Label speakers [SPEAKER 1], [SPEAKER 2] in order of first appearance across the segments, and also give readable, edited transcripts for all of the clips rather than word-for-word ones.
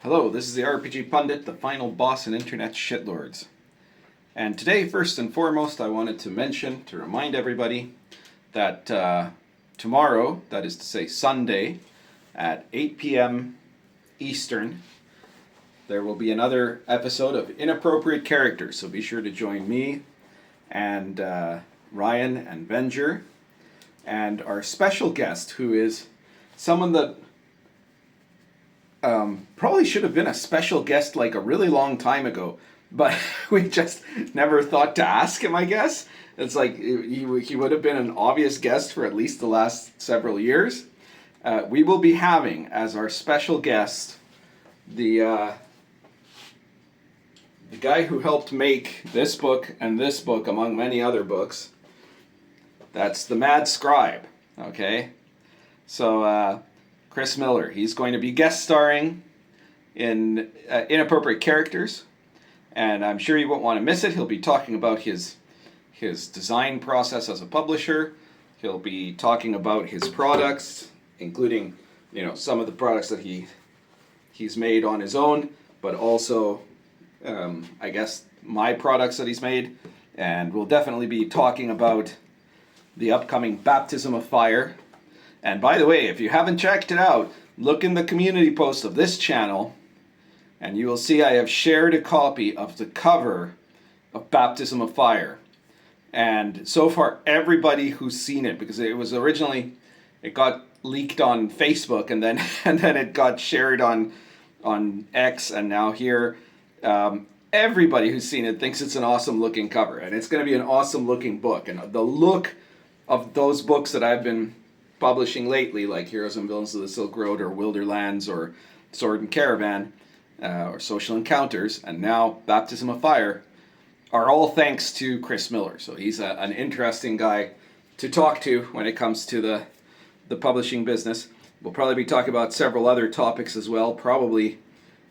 [SPEAKER 1] Hello, this is the RPG Pundit, the final boss in Internet Shitlords. And today, first and foremost, I wanted to remind everybody that tomorrow, that is to say Sunday, at 8 p.m. Eastern, there will be another episode of Inappropriate Characters. So be sure to join me and Ryan and Venger and our special guest, who is someone that probably should have been a special guest like a really long time ago, but we just never thought to ask him, I guess. It's like he would have been an obvious guest for at least the last several years. We will be having as our special guest the guy who helped make this book and this book, among many other books. That's the Mad Scribe, okay? So, Chris Miller, he's going to be guest starring in Inappropriate Characters, and I'm sure you won't want to miss it. He'll be talking about his design process as a publisher. He'll be talking about his products, including, some of the products that he's made on his own, but also, I guess, my products that he's made. And we'll definitely be talking about the upcoming Baptism of Fire. And by the way, if you haven't checked it out, look in the community post of this channel, and you will see I have shared a copy of the cover of Baptism of Fire. And so far, everybody who's seen it, because it was originally, it got leaked on Facebook, and then it got shared on X, and now here, everybody who's seen it thinks it's an awesome looking cover, and it's going to be an awesome looking book. And the look of those books that I've been publishing lately, like Heroes and Villains of the Silk Road, or Wilderlands, or Sword and Caravan, or Social Encounters, and now Baptism of Fire, are all thanks to Chris Miller. So he's an interesting guy to talk to when it comes to the publishing business. We'll probably be talking about several other topics as well. Probably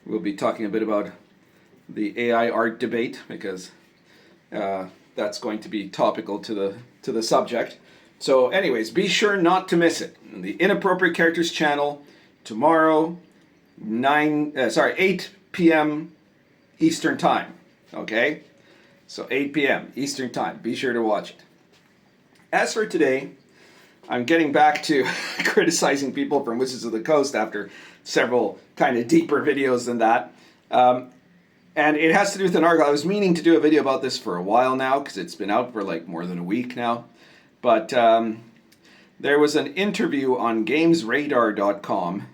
[SPEAKER 1] we'll be talking a bit about the AI art debate, because that's going to be topical to the subject. So anyways, be sure not to miss it. The Inappropriate Characters channel tomorrow, 8 p.m. Eastern Time. Okay? So 8 p.m. Eastern Time. Be sure to watch it. As for today, I'm getting back to criticizing people from Wizards of the Coast after several kind of deeper videos than that. And it has to do with an article. I was meaning to do a video about this for a while now, because it's been out for like more than a week now. But there was an interview on GamesRadar.com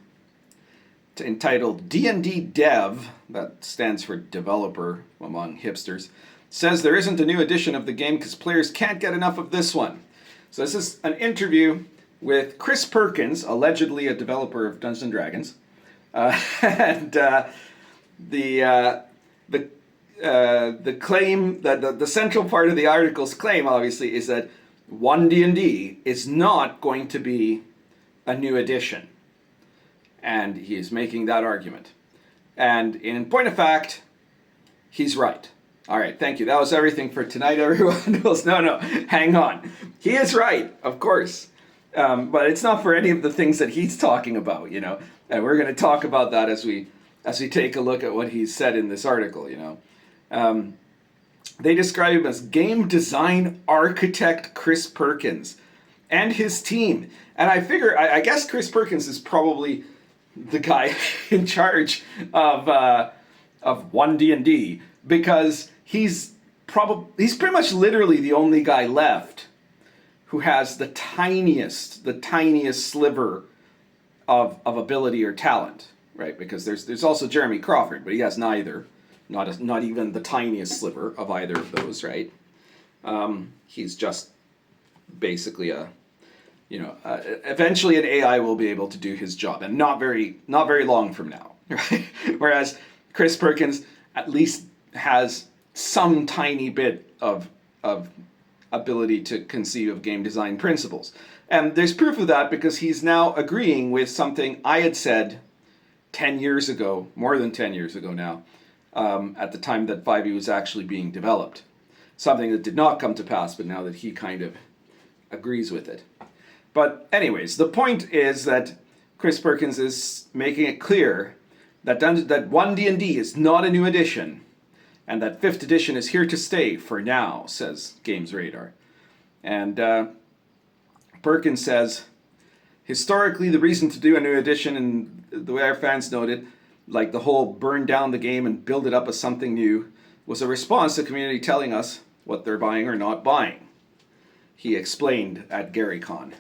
[SPEAKER 1] entitled D&D Dev, that stands for developer among hipsters, says there isn't a new edition of the game because players can't get enough of this one. So this is an interview with Chris Perkins, allegedly a developer of Dungeons & Dragons. And the claim, that the central part of the article's claim, obviously, is that One D&D is not going to be a new edition. And he is making that argument. And in point of fact, he's right. All right, thank you. That was everything for tonight, everyone. No, hang on. He is right, of course. But it's not for any of the things that he's talking about, And we're going to talk about that as we take a look at what he said in this article, They describe him as game design architect Chris Perkins and his team. And I figure, I guess Chris Perkins is probably the guy in charge of One D&D, because he's pretty much literally the only guy left who has the tiniest sliver of ability or talent, right? Because there's also Jeremy Crawford, but he has neither. Not even the tiniest sliver of either of those, right? He's just basically eventually an AI will be able to do his job, and not very long from now, right? Whereas Chris Perkins at least has some tiny bit of ability to conceive of game design principles. And there's proof of that because he's now agreeing with something I had said 10 years ago, more than 10 years ago now, at the time that 5e was actually being developed. Something that did not come to pass, but now that he kind of agrees with it. But anyways, the point is that Chris Perkins is making it clear that One D&D is not a new edition, and that 5th edition is here to stay for now, says Games Radar. And Perkins says, historically, the reason to do a new edition, and the way our fans noted, like the whole burn down the game and build it up as something new, was a response to the community telling us what they're buying or not buying. He explained at GaryCon.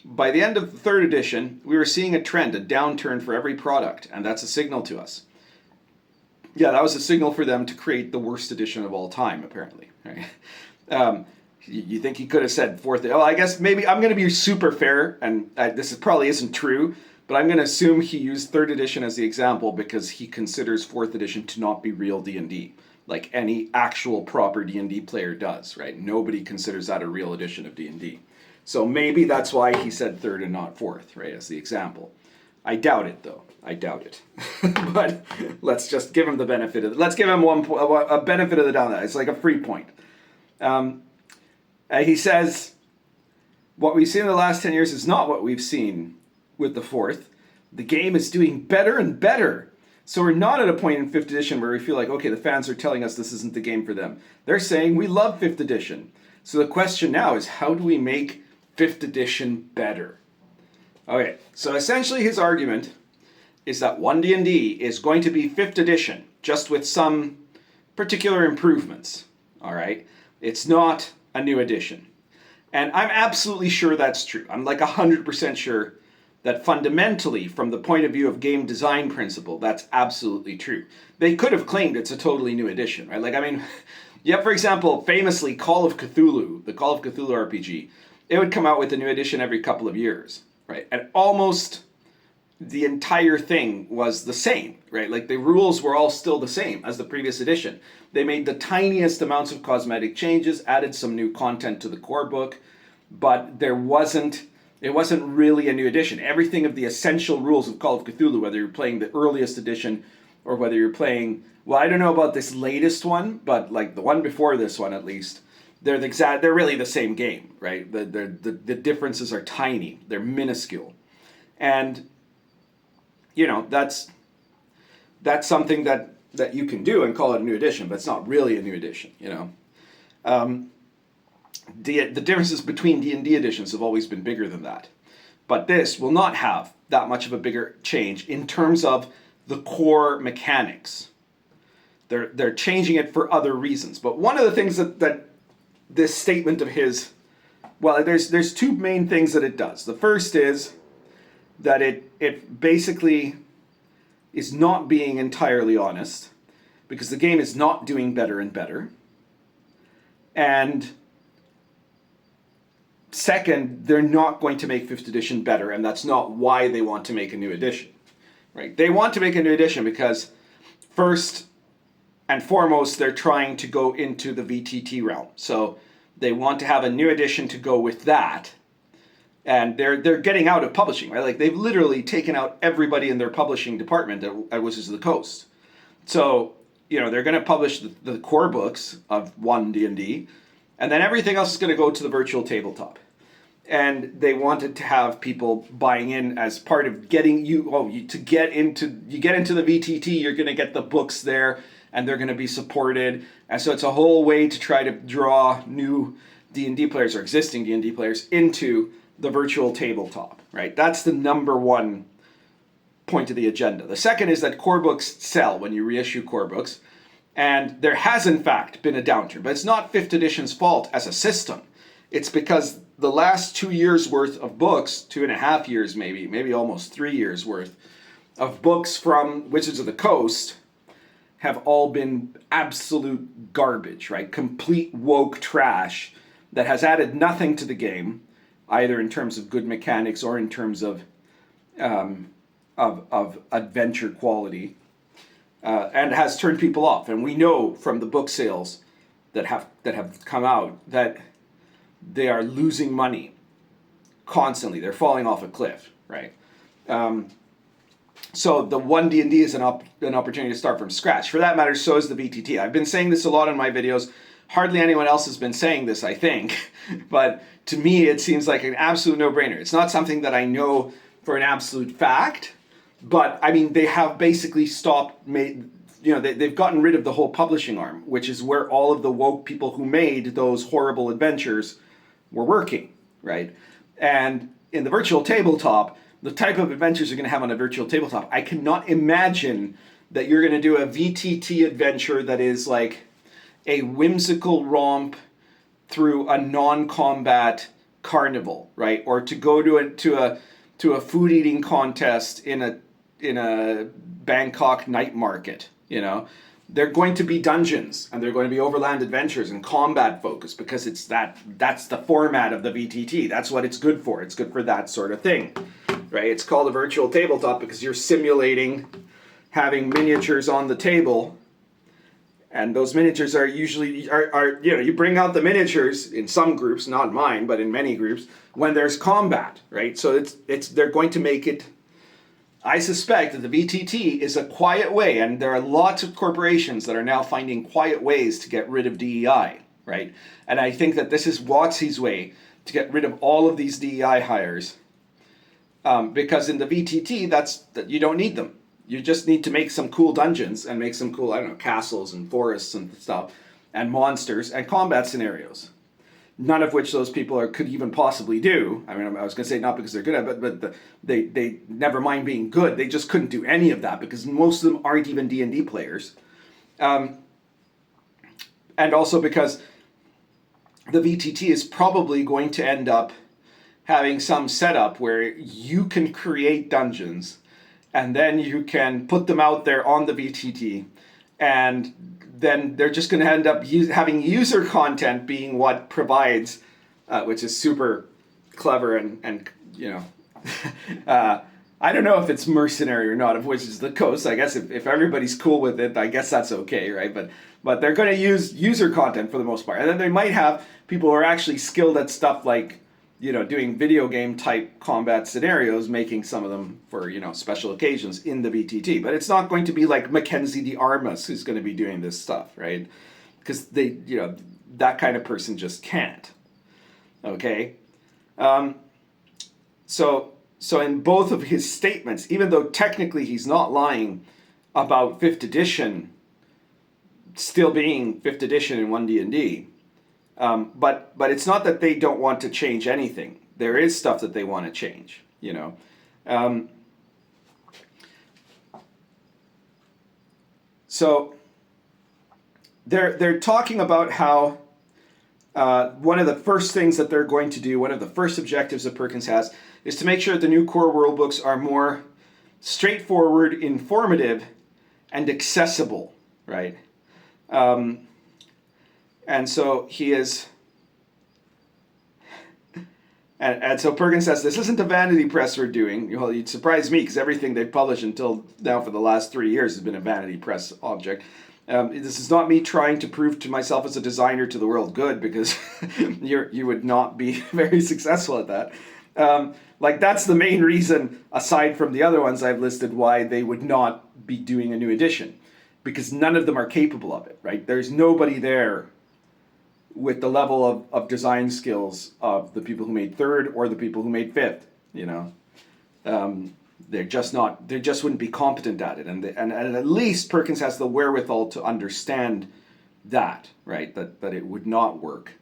[SPEAKER 1] By the end of the 3rd edition, we were seeing a trend, a downturn for every product, and that's a signal to us. Yeah, that was a signal for them to create the worst edition of all time, apparently. Right? You think he could have said 4th? Oh, I guess maybe I'm going to be super fair, and this probably isn't true, but I'm going to assume he used 3rd edition as the example because he considers 4th edition to not be real D&D, like any actual proper D&D player does, right? Nobody considers that a real edition of D&D. So maybe that's why he said 3rd and not 4th, right, as the example. I doubt it, though. I doubt it. But let's just give him the benefit of let's give him a benefit of the doubt. It's like a free point. He says, what we've seen in the last 10 years is not what we've seen with the 4th. The game is doing better and better. So we're not at a point in 5th edition where we feel like, okay, the fans are telling us this isn't the game for them. They're saying we love 5th edition. So the question now is, how do we make 5th edition better? Okay, so essentially his argument is that One D&D is going to be 5th edition, just with some particular improvements, all right? It's not a new edition. And I'm absolutely sure that's true. I'm like 100% sure that fundamentally, from the point of view of game design principle, that's absolutely true. They could have claimed it's a totally new edition, right? Like, I mean, yeah, for example, famously, Call of Cthulhu, the Call of Cthulhu RPG, it would come out with a new edition every couple of years, right? And almost the entire thing was the same, right? Like the rules were all still the same as the previous edition. They made the tiniest amounts of cosmetic changes, added some new content to the core book, but it wasn't really a new edition. Everything of the essential rules of Call of Cthulhu, whether you're playing the earliest edition or whether you're playing, well, I don't know about this latest one, but like the one before this one at least, they're really the same game, right? The differences are tiny, they're minuscule. And you know, that's something that you can do and call it a new edition, but it's not really a new edition, you know. The differences between D&D editions have always been bigger than that. But this will not have that much of a bigger change in terms of the core mechanics. They're changing it for other reasons. But one of the things that this statement of his, well, there's two main things that it does. The first is that it basically is not being entirely honest, because the game is not doing better and better. And second, they're not going to make 5th edition better, and that's not why they want to make a new edition, right? They want to make a new edition because first and foremost, they're trying to go into the VTT realm. So they want to have a new edition to go with that. And they're getting out of publishing, right? Like they've literally taken out everybody in their publishing department at Wizards of the Coast. So, you know, they're going to publish the core books of One D&D, and then everything else is going to go to the virtual tabletop. And they wanted to have people buying in as part of getting you get into the VTT, you're going to get the books there, and they're going to be supported. And so it's a whole way to try to draw new D&D players or existing D&D players into the virtual tabletop, right? That's the number one point of the agenda. The second is that core books sell when you reissue core books, and there has in fact been a downturn, but it's not 5th edition's fault as a system. It's because the last 2 years worth of books, 2.5 years maybe almost 3 years worth of books from Wizards of the Coast have all been absolute garbage, right? Complete woke trash that has added nothing to the game, either in terms of good mechanics or in terms of adventure quality, and has turned people off. And we know from the book sales that have come out that they are losing money constantly. They're falling off a cliff, right? So the One D&D is an opportunity to start from scratch. For that matter, so is the VTT. I've been saying this a lot in my videos. Hardly anyone else has been saying this, I think. But to me, it seems like an absolute no-brainer. It's not something that I know for an absolute fact, But I mean, they have basically stopped. They've gotten rid of the whole publishing arm, which is where all of the woke people who made those horrible adventures were working, right? And in the virtual tabletop, the type of adventures you're going to have on a virtual tabletop, I cannot imagine that you're going to do a VTT adventure that is like a whimsical romp through a non-combat carnival, right? Or to go to a food eating contest in a Bangkok night market, you know. They're going to be dungeons, and they're going to be overland adventures and combat focused, because that's the format of the VTT. That's what it's good for. It's good for that sort of thing, right? It's called a virtual tabletop because you're simulating having miniatures on the table, and those miniatures are usually you bring out the miniatures in some groups, not mine, but in many groups, when there's combat, right? So they're going to make it. I suspect that the VTT is a quiet way, and there are lots of corporations that are now finding quiet ways to get rid of DEI, right? And I think that this is WotC's way to get rid of all of these DEI hires, because in the VTT, that you don't need them. You just need to make some cool dungeons and make some cool, I don't know, castles and forests and stuff, and monsters and combat scenarios. None of which those people could even possibly do. I mean, I was going to say not because they're good at it, but they never mind being good. They just couldn't do any of that because most of them aren't even D&D players. And also because the VTT is probably going to end up having some setup where you can create dungeons and then you can put them out there on the VTT, and then they're just going to end up having user content being what provides, which is super clever and you know, I don't know if it's mercenary or not, of which is the coast. I guess if everybody's cool with it, I guess that's okay, right? But they're going to use user content for the most part, and then they might have people who are actually skilled at stuff like, you know, doing video game type combat scenarios, making some of them for, you know, special occasions in the VTT. But it's not going to be like Mackenzie de Armas who's going to be doing this stuff, right? Because they, you know, that kind of person just can't. Okay? So in both of his statements, even though technically he's not lying about 5th edition still being 5th edition in One D&D, but it's not that they don't want to change anything. There is stuff that they want to change, you know. So they're talking about how one of the first things that they're going to do, one of the first objectives that Perkins has, is to make sure the new core world books are more straightforward, informative, and accessible, right? And so he is, and so Perkins says, this isn't a vanity press we're doing. Well, you'd surprise me because everything they've published until now for the last 3 years has been a vanity press object. This is not me trying to prove to myself as a designer to the world good, because you would not be very successful at that. Like, that's the main reason, aside from the other ones I've listed, why they would not be doing a new edition. Because none of them are capable of it, right? There's nobody there with the level of design skills of the people who made 3rd or the people who made 5th, you know. They're just not, they just wouldn't be competent at it. And at least Perkins has the wherewithal to understand that, right? That it would not work.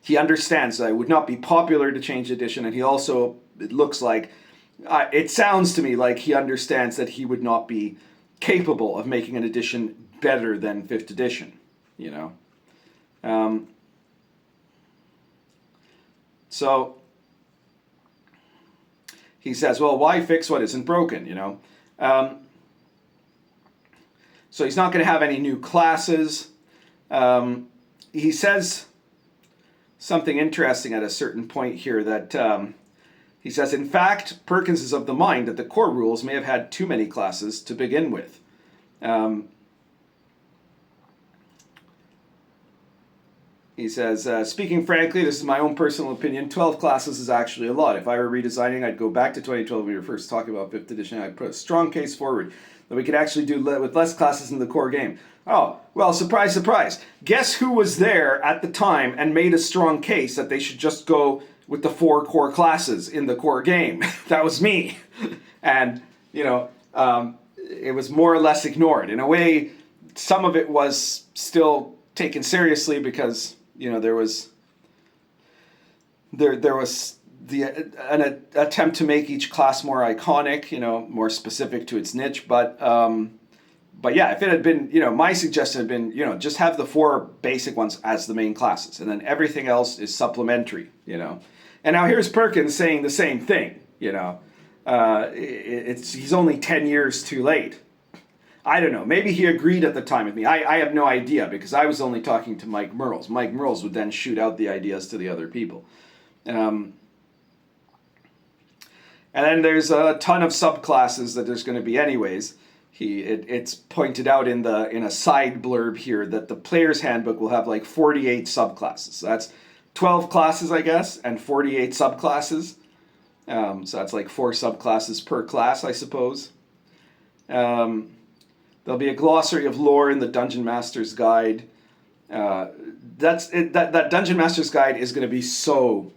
[SPEAKER 1] He understands that it would not be popular to change edition, and he also, it looks like, it sounds to me like he understands that he would not be capable of making an edition better than 5th edition, you know. So he says, well, why fix what isn't broken, you know? So he's not going to have any new classes. He says something interesting at a certain point here that he says, in fact, Perkins is of the mind that the core rules may have had too many classes to begin with. He says, speaking frankly, this is my own personal opinion, 12 classes is actually a lot. If I were redesigning, I'd go back to 2012 when we were first talking about 5th edition. I'd put a strong case forward that we could actually do with less classes in the core game. Oh, well, surprise, surprise. Guess who was there at the time and made a strong case that they should just go with the 4 core classes in the core game? That was me. And, you know, it was more or less ignored. In a way, some of it was still taken seriously because, you know, there was an attempt to make each class more iconic, you know, more specific to its niche. But yeah, if it had been, you know, my suggestion had been, you know, just have the 4 basic ones as the main classes, and then everything else is supplementary, you know. And now here's Perkins saying the same thing, you know. He's only 10 years too late. I don't know. Maybe he agreed at the time with me. I have no idea, because I was only talking to Mike Merles. Mike Merles would then shoot out the ideas to the other people. And then there's a ton of subclasses that there's going to be anyways. It's pointed out in a side blurb here that the player's handbook will have like 48 subclasses. So that's 12 classes, I guess, and 48 subclasses. So that's like 4 subclasses per class, I suppose. There'll be a glossary of lore in the Dungeon Master's Guide. That Dungeon Master's Guide is going to be so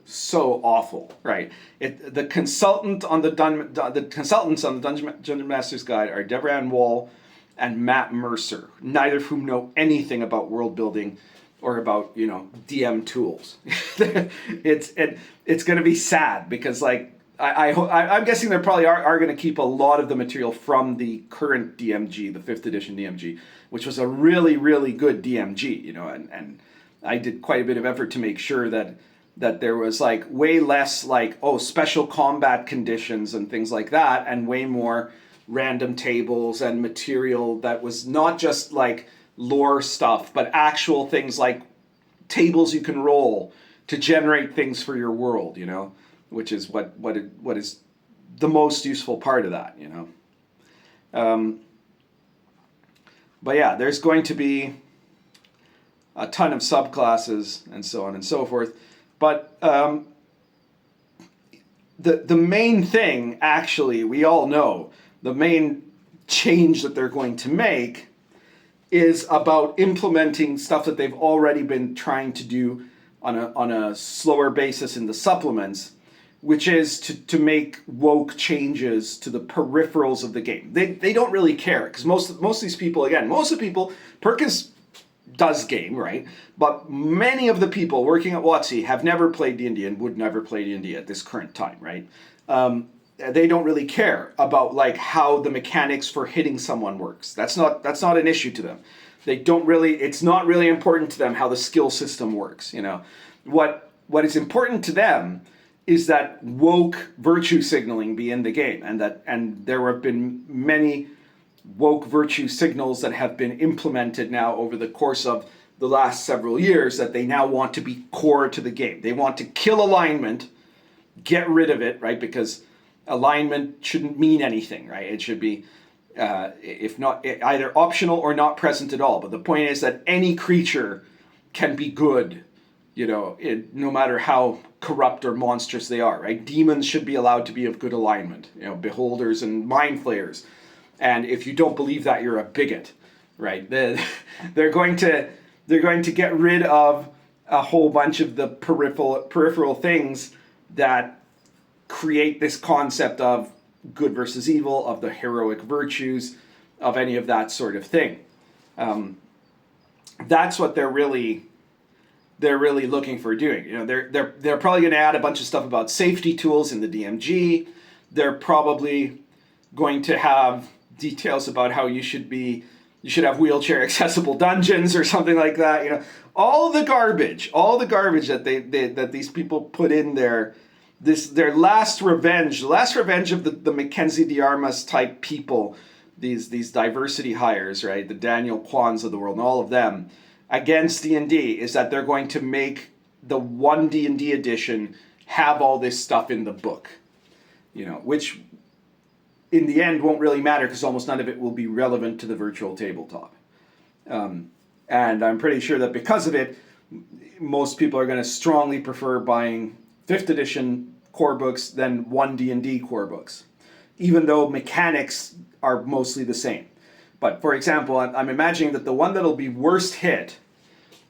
[SPEAKER 1] awful, right? The consultants on the Dungeon Master's Guide are Deborah Wall and Matt Mercer, neither of whom know anything about world building or about, you know, DM tools. It's going to be sad, because like I'm guessing they probably are going to keep a lot of the material from the current DMG, the 5th edition DMG, which was a really, really good DMG, you know, and I did quite a bit of effort to make sure that there was like way less like, oh, special combat conditions and things like that, and way more random tables and material that was not just like lore stuff, but actual things like tables you can roll to generate things for your world, you know, which is what is the most useful part of that, you know. But yeah, there's going to be a ton of subclasses and so on and so forth. But the main thing, actually, we all know, the main change that they're going to make is about implementing stuff that they've already been trying to do on a slower basis in the supplements, which is to make woke changes to the peripherals of the game. They don't really care, because most of these people, again, most of the people, Perkins does game, right? But many of the people working at WotC have never played D&D and would never play D&D at this current time, right? They don't really care about like how the mechanics for hitting someone works. That's not an issue to them. It's not really important to them how the skill system works, you know. What is important to them is that woke virtue signaling be in the game, and there have been many woke virtue signals that have been implemented now over the course of the last several years that they now want to be core to the game. They want to kill alignment, get rid of it, right? Because alignment shouldn't mean anything, right? It should be, if not either optional or not present at all. But the point is that any creature can be good, you know, no matter how corrupt or monstrous they are, right? Demons should be allowed to be of good alignment, you know, beholders and mind flayers. And if you don't believe that, you're a bigot, right? They're going to get rid of a whole bunch of the peripheral things that create this concept of good versus evil, of the heroic virtues, of any of that sort of thing. That's what they're really looking for doing. You know, they're probably going to add a bunch of stuff about safety tools in the DMG. They're probably going to have details about how you should have wheelchair accessible dungeons or something like that. You know, all the garbage that that these people put in there. Their last revenge of the Mackenzie Diarmas type people, these diversity hires, right? The Daniel Kwans of the world and all of them, against D&D, is that they're going to make the One D&D edition have all this stuff in the book, you know, which in the end won't really matter because almost none of it will be relevant to the virtual tabletop. And I'm pretty sure that because of it, most people are going to strongly prefer buying 5th edition core books than One D&D core books, even though mechanics are mostly the same. But for example, I'm imagining that the one that'll be worst hit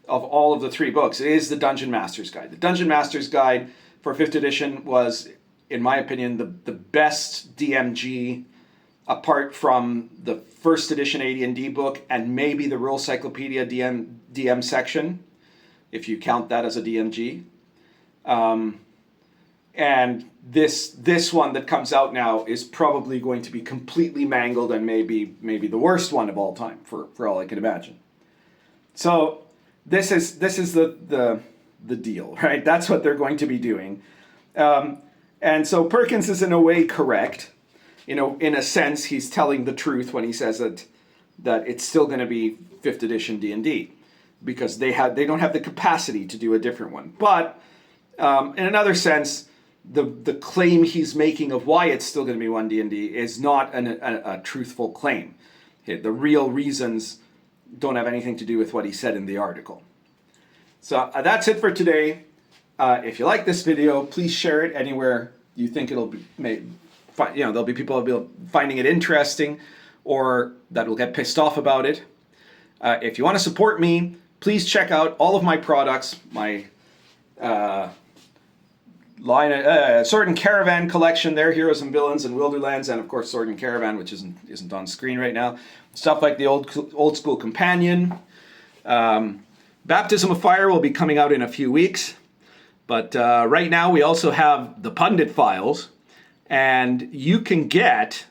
[SPEAKER 1] of all of the 3 books is the Dungeon Master's Guide. The Dungeon Master's Guide for 5th edition was, in my opinion, the best DMG apart from the first edition AD&D book and maybe the Rural Cyclopedia DM section, if you count that as a DMG. And this one that comes out now is probably going to be completely mangled and maybe the worst one of all time for all I can imagine. So this is the deal, right? That's what they're going to be doing. And so Perkins is in a way correct. You know, in a sense, he's telling the truth when he says that it's still going to be 5th edition D&D, because they don't have the capacity to do a different one. But in another sense, the claim he's making of why it's still going to be One D&D is not a truthful claim. The real reasons don't have anything to do with what he said in the article. So that's it for today. If you like this video, please share it anywhere you think it'll be made. You know, there'll be people that'll be finding it interesting or that will get pissed off about it. If you want to support me, please check out all of my products, my Sword and Caravan collection there, Heroes and Villains and Wilderlands, and of course Sword and Caravan, which isn't on screen right now. Stuff like the old school companion. Baptism of Fire will be coming out in a few weeks. But right now we also have the Pundit Files, and you can get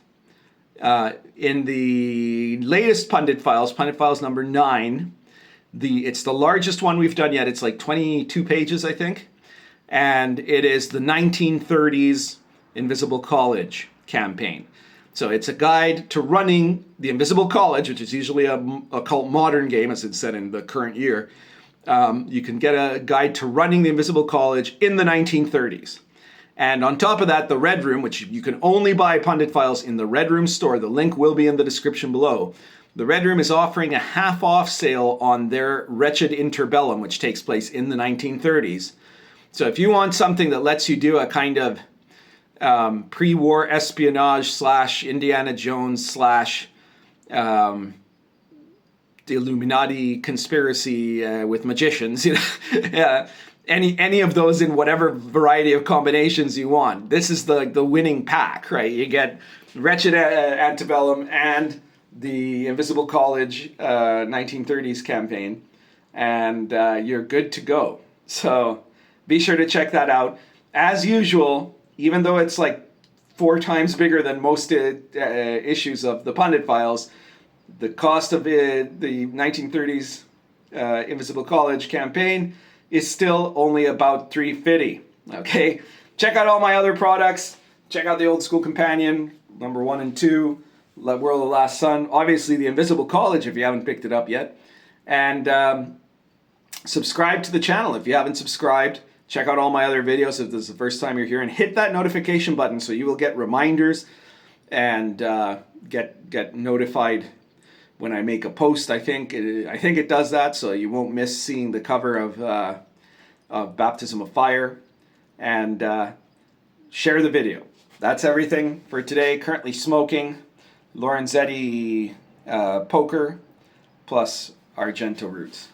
[SPEAKER 1] in the latest Pundit Files number 9. It's the largest one we've done yet. It's like 22 pages, I think. And it is the 1930s Invisible College campaign. So it's a guide to running the Invisible College, which is usually a occult modern game, as it's said in the current year. You can get a guide to running the Invisible College in the 1930s. And on top of that, the Red Room, which you can only buy Pundit Files in the Red Room store. The link will be in the description below. The Red Room is offering a half-off sale on their Wretched Interbellum, which takes place in the 1930s. So if you want something that lets you do a kind of pre-war espionage / Indiana Jones / the Illuminati conspiracy with magicians, you know, any of those in whatever variety of combinations you want, this is the winning pack, right? You get Wretched Antebellum and the Invisible College 1930s campaign, and you're good to go. So be sure to check that out. As usual, even though it's like 4 times bigger than most issues of the Pundit Files, the cost of the 1930s Invisible College campaign is still only about $3.50. Okay, check out all my other products. Check out the Old School Companion, number 1 and 2, World of the Last Sun. Obviously, the Invisible College if you haven't picked it up yet, and subscribe to the channel if you haven't subscribed. Check out all my other videos if this is the first time you're here, and hit that notification button so you will get reminders and get notified when I make a post. I think it does that, so you won't miss seeing the cover of Baptism of Fire. And share the video. That's everything for today. Currently smoking Lorenzetti Poker plus Argento Roots.